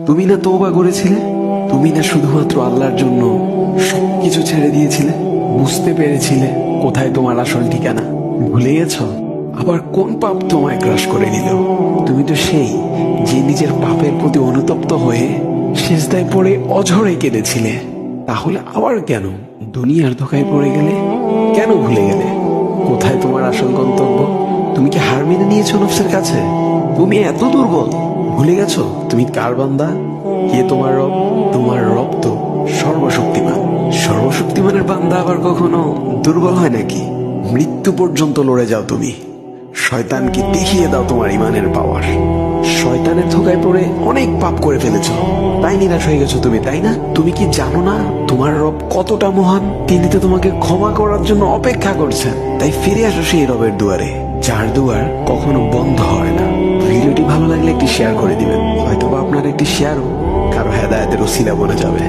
তুমি না তওবা করেছিলে? তুমি না শুধুমাত্র আল্লাহর জন্য সবকিছু ছেড়ে দিয়েছিলে? বুঝতে পেরেছিলে কোথায় তোমার আসল ঠিকানা? ভুলে গেছো? আবার কোন পাপ তোমায় গ্রাস করে নিল? তুমি তো সেই যে নিজের পাপের প্রতি অনুতপ্ত হয়ে সিজদায় পড়ে অঝরে কেঁদেছিলে। তাহলে আবার কেন দুনিয়ার ধোকায় পড়ে গেলে? কেন ভুলে গেলে কোথায় তোমার আসল গন্তব্য? তুমি কি হার মেনে নিয়েছো নফসের কাছে? তুমি এত দুর্বল, ভুলে গেছো তুমি কার বান্দা? কে তোমার রব? তোমার রব তো সর্বশক্তিমান। সর্বশক্তিমানের বান্দা আবার কখনো দুর্বল হয় নাকি? মৃত্যু পর্যন্ত লড়ে যাও তুমি। শয়তানকে দেখিয়ে দাও তোমার ইমানের পাওয়ার। শয়তানের ধোকায় পড়ে অনেক পাপ করে ফেলেছো, তাই নিরাশ হয়ে গেছো তুমি, তাই না? তুমি কি জানো না তোমার রব কতটা মহান? তিনি তো তোমাকে ক্ষমা করার জন্য অপেক্ষা করছেন। তাই ফিরে আসো সেই রবের দুয়ারে, যার দুয়ার কখনো বন্ধ হয় না। ভিডিওটি ভালো লাগলে একটি শেয়ার করে দিবেন, হয়তোবা আপনার একটি শেয়ারও কারো হেদায়েতের উসিলা বনে যাবে।